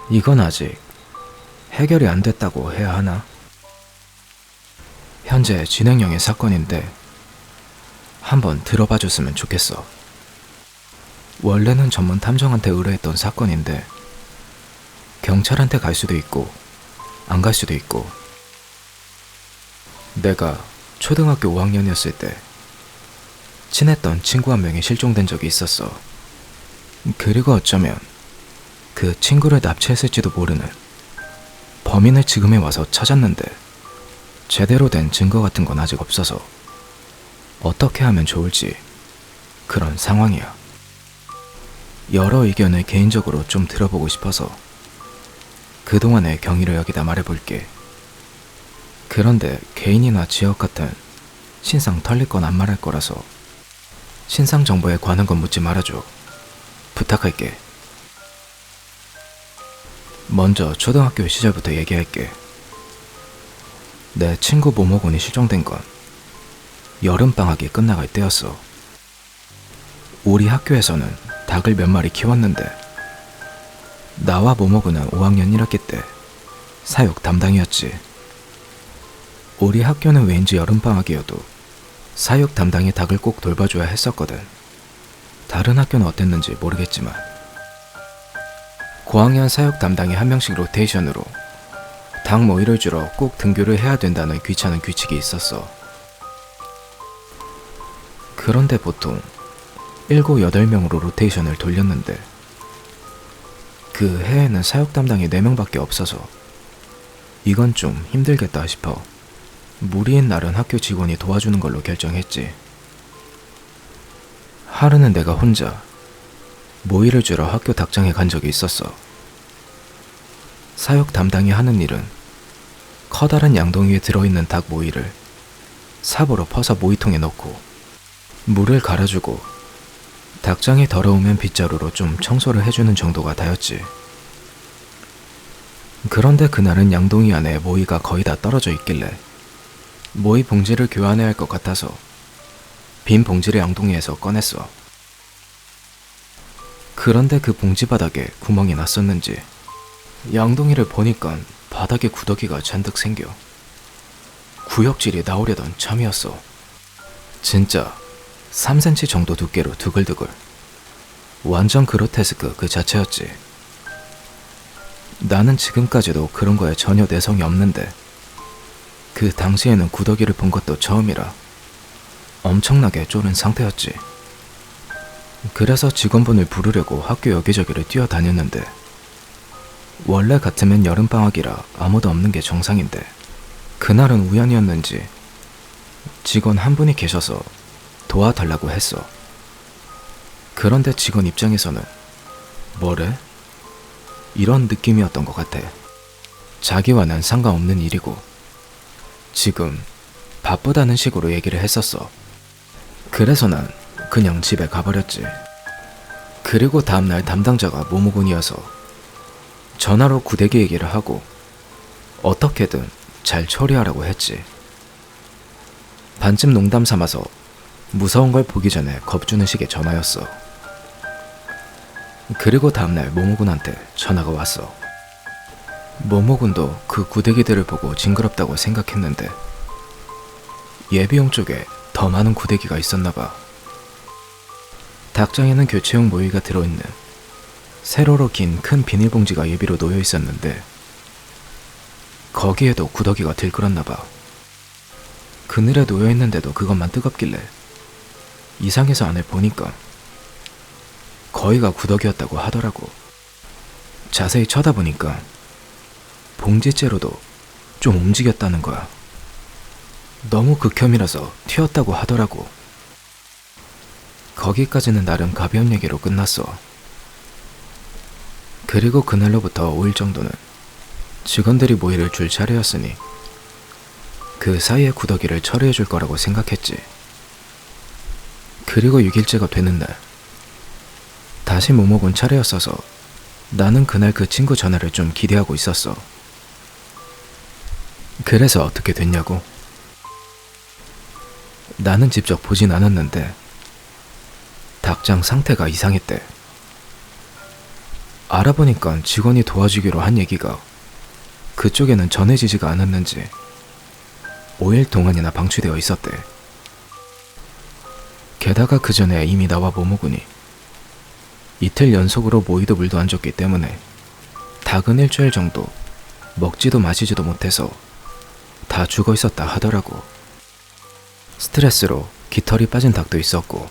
이건 아직 해결이 안 됐다고 해야 하나? 현재 진행형의 사건인데 한번 들어봐 줬으면 좋겠어. 원래는 전문 탐정한테 의뢰했던 사건인데 경찰한테 갈 수도 있고 안 갈 수도 있고, 내가 초등학교 5학년이었을 때 친했던 친구 한 명이 실종된 적이 있었어. 그리고 어쩌면 그 친구를 납치했을지도 모르는, 범인을 지금에 와서 찾았는데 제대로 된 증거 같은 건 아직 없어서 어떻게 하면 좋을지 그런 상황이야. 여러 의견을 개인적으로 좀 들어보고 싶어서 그동안의 경위를 여기다 말해볼게. 그런데 개인이나 지역 같은 신상 털릴 건 안 말할 거라서 신상 정보에 관한 건 묻지 말아줘. 부탁할게. 먼저 초등학교 시절부터 얘기할게. 내 친구 모모군이 실종된 건 여름방학이 끝나갈 때였어. 우리 학교에서는 닭을 몇 마리 키웠는데 나와 모모군은 5학년 1학기 때 사육 담당이었지. 우리 학교는 왠지 여름방학이어도 사육 담당이 닭을 꼭 돌봐줘야 했었거든. 다른 학교는 어땠는지 모르겠지만 고학년 사육 담당이 한 명씩 로테이션으로 닭 모이를 주러 꼭 등교를 해야 된다는 귀찮은 규칙이 있었어. 그런데 보통 7, 8명으로 로테이션을 돌렸는데 그 해에는 사육 담당이 4명밖에 없어서 이건 좀 힘들겠다 싶어 무리인 날은 학교 직원이 도와주는 걸로 결정했지. 하루는 내가 혼자 모이를 주러 학교 닭장에 간 적이 있었어. 사육 담당이 하는 일은 커다란 양동이에 들어있는 닭 모이를 삽으로 퍼서 모이통에 넣고 물을 갈아주고 닭장이 더러우면 빗자루로 좀 청소를 해주는 정도가 다였지. 그런데 그날은 양동이 안에 모이가 거의 다 떨어져 있길래 모이 봉지를 교환해야 할 것 같아서 빈 봉지를 양동이에서 꺼냈어. 그런데 그 봉지 바닥에 구멍이 났었는지 양동이를 보니까 바닥에 구더기가 잔뜩 생겨 구역질이 나오려던 참이었어. 진짜 3cm 정도 두께로 두글두글. 완전 그로테스크 그 자체였지. 나는 지금까지도 그런 거에 전혀 내성이 없는데 그 당시에는 구더기를 본 것도 처음이라 엄청나게 쫄은 상태였지. 그래서 직원분을 부르려고 학교 여기저기를 뛰어다녔는데 원래 같으면 여름방학이라 아무도 없는 게 정상인데 그날은 우연이었는지 직원 한 분이 계셔서 도와달라고 했어. 그런데 직원 입장에서는 뭐래? 이런 느낌이었던 것 같아. 자기와는 상관없는 일이고 지금 바쁘다는 식으로 얘기를 했었어. 그래서 난 그냥 집에 가버렸지. 그리고 다음날 담당자가 모모군이어서 전화로 구대기 얘기를 하고 어떻게든 잘 처리하라고 했지. 반쯤 농담 삼아서 무서운 걸 보기 전에 겁주는 식의 전화였어. 그리고 다음날 모모군한테 전화가 왔어. 모모군도 그 구데기들을 보고 징그럽다고 생각했는데 예비용 쪽에 더 많은 구데기가 있었나봐. 닭장에는 교체용 모이가 들어있는 세로로 긴 큰 비닐봉지가 예비로 놓여 있었는데 거기에도 구더기가 들끓었나봐. 그늘에 놓여 있는데도 그것만 뜨겁길래 이상해서 안을 보니까 거의가 구더기였다고 하더라고. 자세히 쳐다보니까 봉지째로도 좀 움직였다는 거야. 너무 극혐이라서 튀었다고 하더라고. 거기까지는 나름 가벼운 얘기로 끝났어. 그리고 그날로부터 5일 정도는 직원들이 모이를 줄 차례였으니 그 사이에 구더기를 처리해 줄 거라고 생각했지. 그리고 6일째가 되는 날 다시 모모군 차례였어서 나는 그날 그 친구 전화를 좀 기대하고 있었어. 그래서 어떻게 됐냐고? 나는 직접 보진 않았는데 닭장 상태가 이상했대. 알아보니까 직원이 도와주기로 한 얘기가 그쪽에는 전해지지가 않았는지 5일 동안이나 방치되어 있었대. 게다가 그 전에 이미 나와 모모군이 이틀 연속으로 모이도 물도 안 줬기 때문에 닭은 일주일 정도 먹지도 마시지도 못해서 다 죽어 있었다 하더라고. 스트레스로 깃털이 빠진 닭도 있었고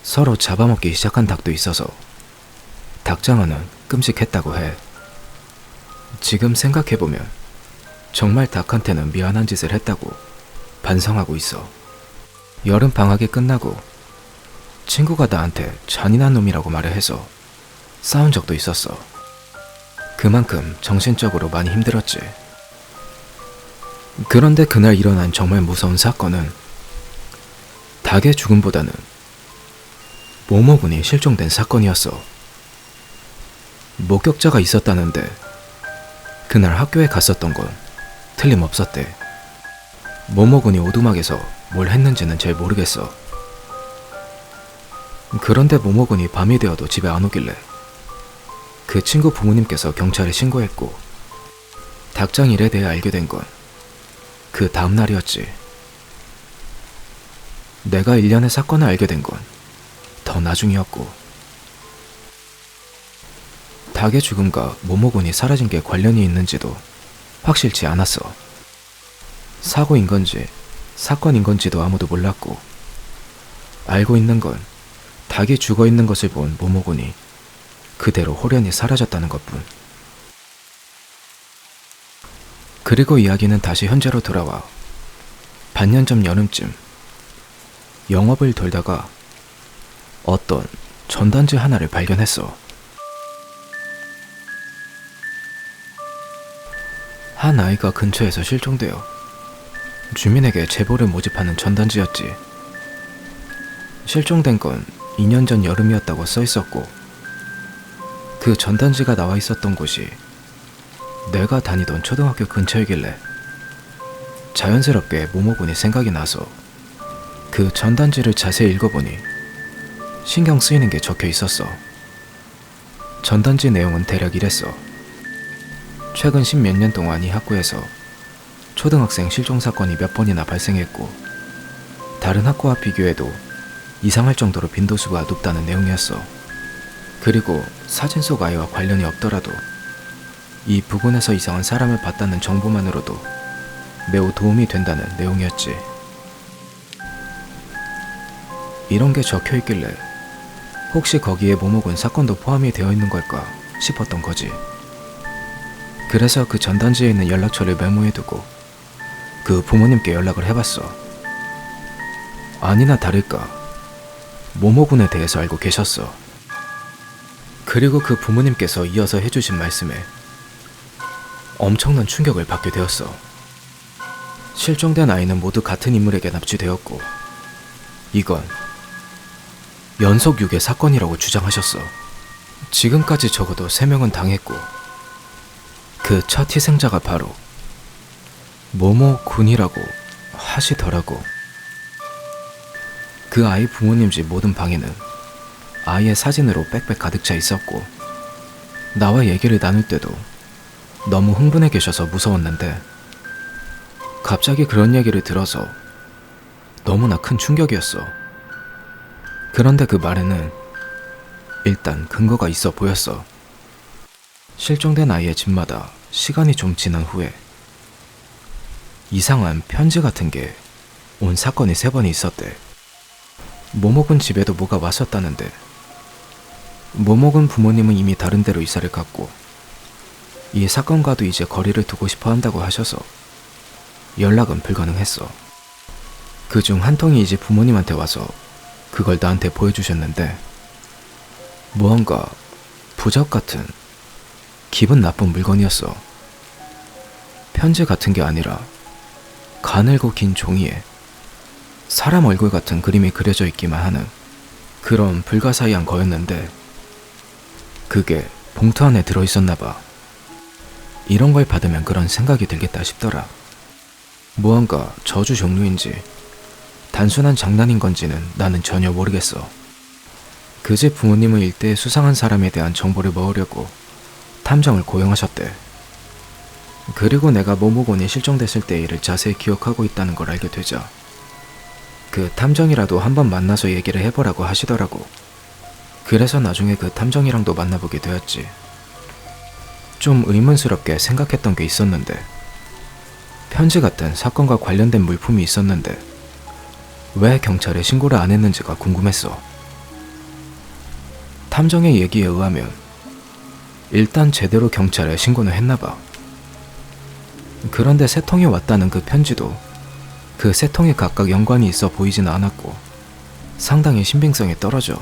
서로 잡아먹기 시작한 닭도 있어서 닭장어는 끔찍했다고 해. 지금 생각해보면 정말 닭한테는 미안한 짓을 했다고 반성하고 있어. 여름 방학이 끝나고 친구가 나한테 잔인한 놈이라고 말을 해서 싸운 적도 있었어. 그만큼 정신적으로 많이 힘들었지. 그런데 그날 일어난 정말 무서운 사건은 닭의 죽음보다는 모모군이 실종된 사건이었어. 목격자가 있었다는데 그날 학교에 갔었던 건 틀림없었대. 모모군이 오두막에서 뭘 했는지는 잘 모르겠어. 그런데 모모군이 밤이 되어도 집에 안 오길래 그 친구 부모님께서 경찰에 신고했고 닭장 일에 대해 알게 된 건 그 다음 날이었지. 내가 일련의 사건을 알게 된 건 더 나중이었고 닭의 죽음과 모모군이 사라진 게 관련이 있는지도 확실치 않았어. 사고인 건지 사건인 건지도 아무도 몰랐고 알고 있는 건 닭이 죽어 있는 것을 본 모모군이 그대로 호련히 사라졌다는 것뿐. 그리고 이야기는 다시 현재로 돌아와 반년 전 여름쯤 영업을 돌다가 어떤 전단지 하나를 발견했어. 한 아이가 근처에서 실종되어 주민에게 제보를 모집하는 전단지였지. 실종된 건 2년 전 여름이었다고 써있었고 그 전단지가 나와 있었던 곳이 내가 다니던 초등학교 근처이길래 자연스럽게 모모군이 생각이 나서 그 전단지를 자세히 읽어보니 신경 쓰이는 게 적혀 있었어. 전단지 내용은 대략 이랬어. 최근 10몇 년 동안 이 학교에서 초등학생 실종 사건이 몇 번이나 발생했고 다른 학교와 비교해도 이상할 정도로 빈도수가 높다는 내용이었어. 그리고 사진 속 아이와 관련이 없더라도 이 부근에서 이상한 사람을 봤다는 정보만으로도 매우 도움이 된다는 내용이었지. 이런 게 적혀 있길래 혹시 거기에 모모군 사건도 포함이 되어 있는 걸까 싶었던 거지. 그래서 그 전단지에 있는 연락처를 메모해두고 그 부모님께 연락을 해봤어. 아니나 다를까 모모군에 대해서 알고 계셨어. 그리고 그 부모님께서 이어서 해주신 말씀에 엄청난 충격을 받게 되었어. 실종된 아이는 모두 같은 인물에게 납치되었고 이건 연속 유괴 사건이라고 주장하셨어. 지금까지 적어도 3명은 당했고 그 첫 희생자가 바로 모모군이라고 하시더라고. 그 아이 부모님 집 모든 방에는 아이의 사진으로 빽빽 가득 차 있었고 나와 얘기를 나눌 때도 너무 흥분해 계셔서 무서웠는데 갑자기 그런 얘기를 들어서 너무나 큰 충격이었어. 그런데 그 말에는 일단 근거가 있어 보였어. 실종된 아이의 집마다 시간이 좀 지난 후에 이상한 편지 같은 게 온 사건이 3번이 있었대. 모모군 집에도 뭐가 왔었다는데 모모군 부모님은 이미 다른 데로 이사를 갔고 이 사건과도 이제 거리를 두고 싶어 한다고 하셔서 연락은 불가능했어. 그중 한 통이 이제 부모님한테 와서 그걸 나한테 보여주셨는데 무언가 부적 같은 기분 나쁜 물건이었어. 편지 같은 게 아니라 가늘고 긴 종이에 사람 얼굴 같은 그림이 그려져 있기만 하는 그런 불가사의한 거였는데 그게 봉투 안에 들어있었나 봐. 이런 걸 받으면 그런 생각이 들겠다 싶더라. 무언가 저주 종류인지 단순한 장난인 건지는 나는 전혀 모르겠어. 그 집 부모님은 일대에 수상한 사람에 대한 정보를 모으려고 탐정을 고용하셨대. 그리고 내가 모모곤이 실종됐을 때 일을 자세히 기억하고 있다는 걸 알게 되자 그 탐정이라도 한번 만나서 얘기를 해보라고 하시더라고. 그래서 나중에 그 탐정이랑도 만나보게 되었지. 좀 의문스럽게 생각했던 게 있었는데, 편지 같은 사건과 관련된 물품이 있었는데 왜 경찰에 신고를 안 했는지가 궁금했어. 탐정의 얘기에 의하면 일단 제대로 경찰에 신고는 했나봐. 그런데 세 통이 왔다는 그 편지도 그 세 통이 각각 연관이 있어 보이지는 않았고 상당히 신빙성이 떨어져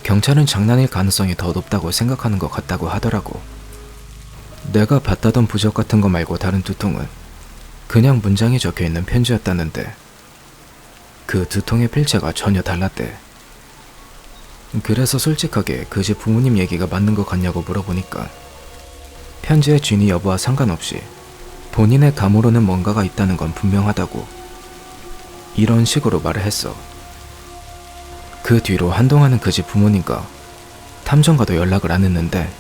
경찰은 장난일 가능성이 더 높다고 생각하는 것 같다고 하더라고. 내가 받다던 부적 같은 거 말고 다른 두 통은 그냥 문장이 적혀있는 편지였다는데 그 두 통의 필체가 전혀 달랐대. 그래서 솔직하게 그 집 부모님 얘기가 맞는 것 같냐고 물어보니까 편지의 진위 여부와 상관없이 본인의 감으로는 뭔가가 있다는 건 분명하다고 이런 식으로 말을 했어. 그 뒤로 한동안은 그 집 부모님과 탐정과도 연락을 안 했는데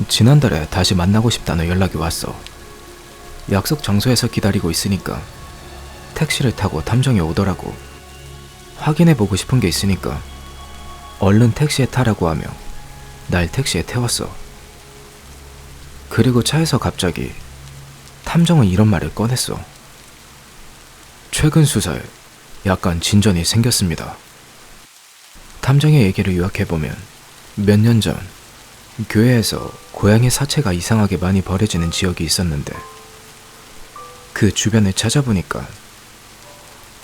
지난달에 다시 만나고 싶다는 연락이 왔어. 약속 장소에서 기다리고 있으니까 택시를 타고 탐정이 오더라고. 확인해보고 싶은 게 있으니까 얼른 택시에 타라고 하며 날 택시에 태웠어. 그리고 차에서 갑자기 탐정은 이런 말을 꺼냈어. 최근 수사에 약간 진전이 생겼습니다. 탐정의 얘기를 요약해보면 몇 년 전 교회에서 고양이 사체가 이상하게 많이 버려지는 지역이 있었는데 그 주변을 찾아보니까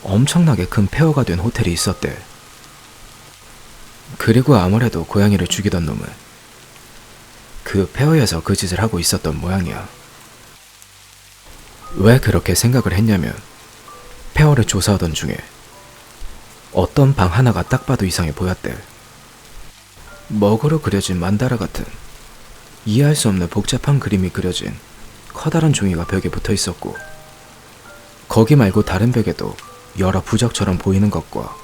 엄청나게 큰 폐허가 된 호텔이 있었대. 그리고 아무래도 고양이를 죽이던 놈은 그 폐허에서 그 짓을 하고 있었던 모양이야. 왜 그렇게 생각을 했냐면 폐허를 조사하던 중에 어떤 방 하나가 딱 봐도 이상해 보였대. 먹으로 그려진 만다라 같은 이해할 수 없는 복잡한 그림이 그려진 커다란 종이가 벽에 붙어 있었고 거기 말고 다른 벽에도 여러 부적처럼 보이는 것과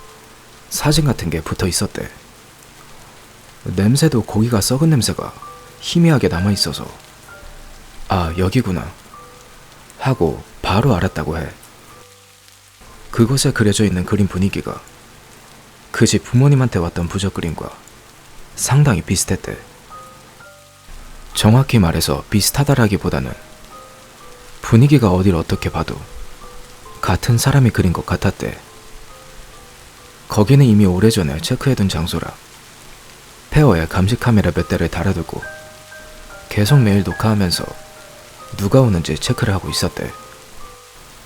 사진 같은 게 붙어 있었대. 냄새도 고기가 썩은 냄새가 희미하게 남아있어서 아 여기구나 하고 바로 알았다고 해. 그곳에 그려져 있는 그림 분위기가 그 집 부모님한테 왔던 부적 그림과 상당히 비슷했대. 정확히 말해서 비슷하다라기보다는 분위기가 어딜 어떻게 봐도 같은 사람이 그린 것 같았대. 거기는 이미 오래전에 체크해둔 장소라 폐허에 감시 카메라 몇 대를 달아두고 계속 매일 녹화하면서 누가 오는지 체크를 하고 있었대.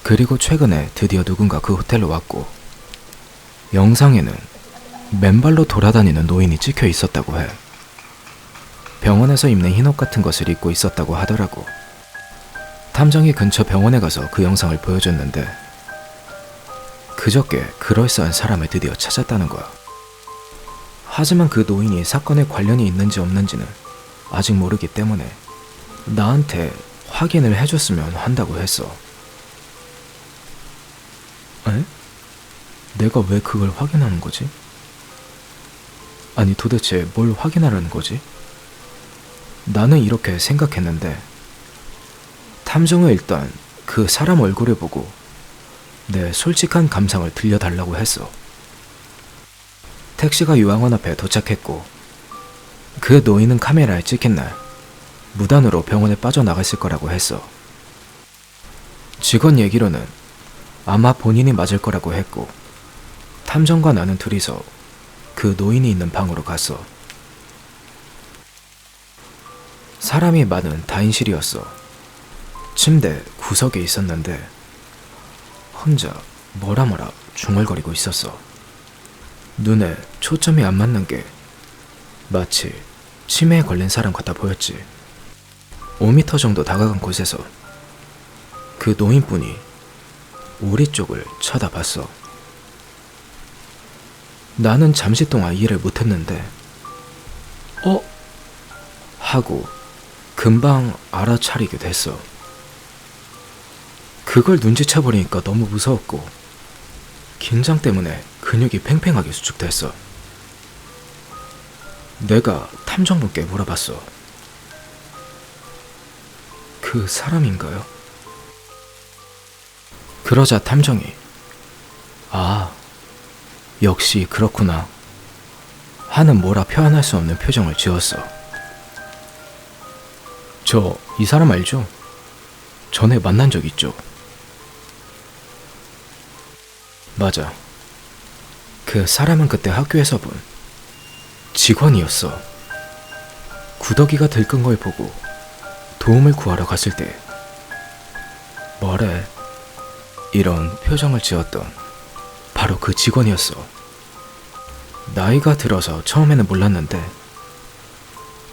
그리고 최근에 드디어 누군가 그 호텔로 왔고 영상에는 맨발로 돌아다니는 노인이 찍혀 있었다고 해. 병원에서 입는 흰옷 같은 것을 입고 있었다고 하더라고. 탐정이 근처 병원에 가서 그 영상을 보여줬는데 그저께 그럴싸한 사람을 드디어 찾았다는 거야. 하지만 그 노인이 사건에 관련이 있는지 없는지는 아직 모르기 때문에 나한테 확인을 해줬으면 한다고 했어. 에? 내가 왜 그걸 확인하는 거지? 아니 도대체 뭘 확인하라는 거지? 나는 이렇게 생각했는데 탐정은 일단 그 사람 얼굴을 보고 내 솔직한 감상을 들려달라고 했어. 택시가 유황원 앞에 도착했고 그 노인은 카메라에 찍힌 날 무단으로 병원에 빠져나갔을 거라고 했어. 직원 얘기로는 아마 본인이 맞을 거라고 했고 탐정과 나는 둘이서 그 노인이 있는 방으로 갔어. 사람이 많은 다인실이었어. 침대 구석에 있었는데 혼자 뭐라 중얼거리고 있었어. 눈에 초점이 안 맞는 게 마치 치매에 걸린 사람 같아 보였지. 5m 정도 다가간 곳에서 그 노인분이 우리 쪽을 쳐다봤어. 나는 잠시 동안 이해를 못했는데 하고 금방 알아차리게 됐어. 그걸 눈치채버리니까 너무 무서웠고 긴장 때문에 근육이 팽팽하게 수축됐어. 내가 탐정분께 물어봤어. 그 사람인가요? 그러자 탐정이 아, 역시 그렇구나 하는 뭐라 표현할 수 없는 표정을 지었어. 저 이 사람 알죠? 전에 만난 적 있죠? 맞아. 그 사람은 그때 학교에서 본 직원이었어. 구더기가 들끈 걸 보고 도움을 구하러 갔을 때 뭐래? 이런 표정을 지었던 바로 그 직원이었어. 나이가 들어서 처음에는 몰랐는데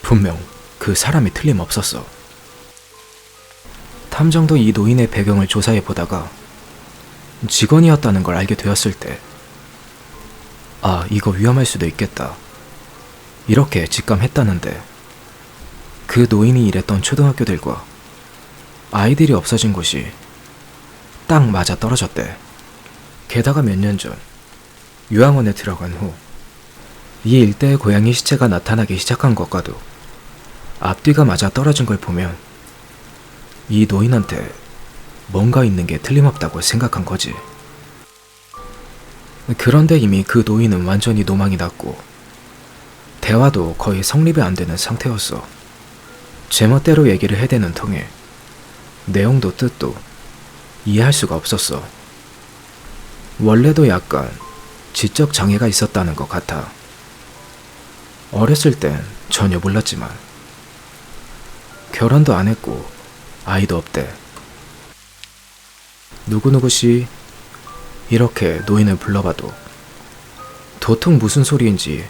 분명 그 사람이 틀림없었어. 탐정도 이 노인의 배경을 조사해 보다가 직원이었다는 걸 알게 되었을 때 아, 이거 위험할 수도 있겠다 이렇게 직감했다는데 그 노인이 일했던 초등학교들과 아이들이 없어진 곳이 딱 맞아 떨어졌대. 게다가 몇 년 전 요양원에 들어간 후 이 일대에 고양이 시체가 나타나기 시작한 것과도 앞뒤가 맞아 떨어진 걸 보면 이 노인한테 뭔가 있는 게 틀림없다고 생각한 거지. 그런데 이미 그 노인은 완전히 노망이 났고 대화도 거의 성립이 안 되는 상태였어. 제멋대로 얘기를 해대는 통에 내용도 뜻도 이해할 수가 없었어. 원래도 약간 지적 장애가 있었다는 것 같아. 어렸을 땐 전혀 몰랐지만 결혼도 안 했고 아이도 없대. 누구누구씨 이렇게 노인을 불러봐도 도통 무슨 소리인지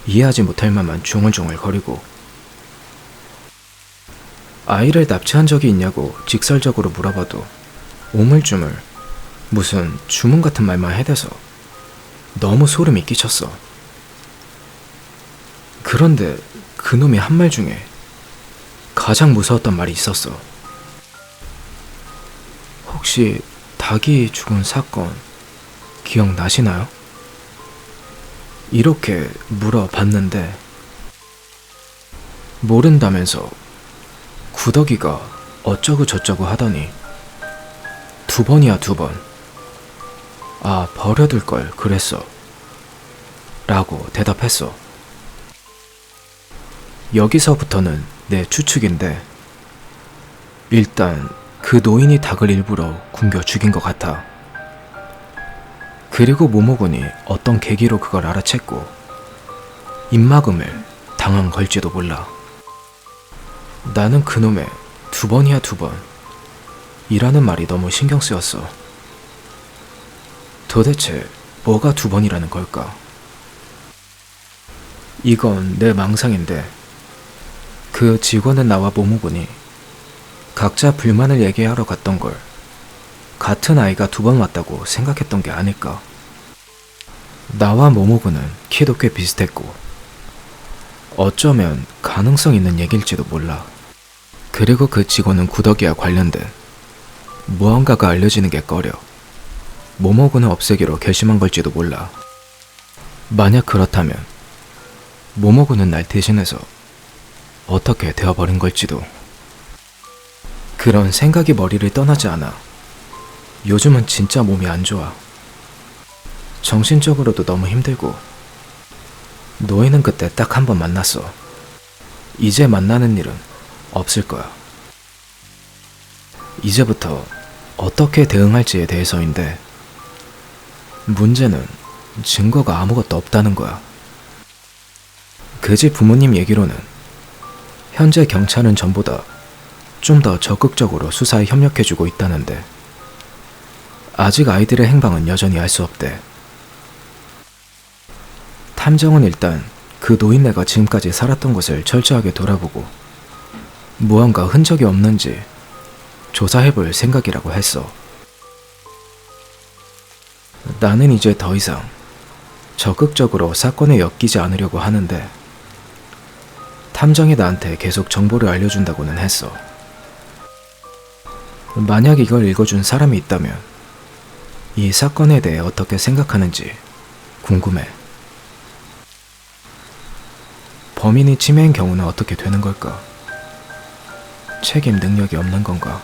이해하지 못할 만만 중얼중얼 거리고 아이를 납치한 적이 있냐고 직설적으로 물어봐도 오물쭈물 무슨 주문 같은 말만 해대서 너무 소름이 끼쳤어. 그런데 그놈이 한 말 중에 가장 무서웠던 말이 있었어. 혹시 닭이 죽은 사건 기억나시나요? 이렇게 물어봤는데 모른다면서 구더기가 어쩌고 저쩌고 하더니 두 번이야 두 번. 아, 버려둘 걸 그랬어 라고 대답했어. 여기서부터는 내 추측인데 일단 그 노인이 닭을 일부러 굶겨 죽인 것 같아. 그리고 모모군이 어떤 계기로 그걸 알아챘고 입막음을 당한 걸지도 몰라. 나는 그놈의 두 번이야 두 번 이라는 말이 너무 신경 쓰였어. 도대체 뭐가 두 번이라는 걸까? 이건 내 망상인데 그 직원은 나와 모모군이 각자 불만을 얘기하러 갔던 걸 같은 아이가 두 번 왔다고 생각했던 게 아닐까. 나와 모모군은 키도 꽤 비슷했고 어쩌면 가능성 있는 얘기일지도 몰라. 그리고 그 직원은 구더기와 관련된 무언가가 알려지는 게 꺼려 모모군을 없애기로 결심한 걸지도 몰라. 만약 그렇다면 모모군은 날 대신해서 어떻게 되어버린 걸지도. 그런 생각이 머리를 떠나지 않아. 요즘은 진짜 몸이 안 좋아. 정신적으로도 너무 힘들고. 노인은 그때 딱 한 번 만났어. 이제 만나는 일은 없을 거야. 이제부터 어떻게 대응할지에 대해서인데 문제는 증거가 아무것도 없다는 거야. 그 집 부모님 얘기로는 현재 경찰은 전보다 좀 더 적극적으로 수사에 협력해주고 있다는데 아직 아이들의 행방은 여전히 알 수 없대. 탐정은 일단 그 노인네가 지금까지 살았던 곳을 철저하게 돌아보고 무언가 흔적이 없는지 조사해볼 생각이라고 했어. 나는 이제 더 이상 적극적으로 사건에 엮이지 않으려고 하는데 탐정이 나한테 계속 정보를 알려준다고는 했어. 만약 이걸 읽어준 사람이 있다면 이 사건에 대해 어떻게 생각하는지 궁금해. 범인이 치매인 경우는 어떻게 되는 걸까? 책임 능력이 없는 건가?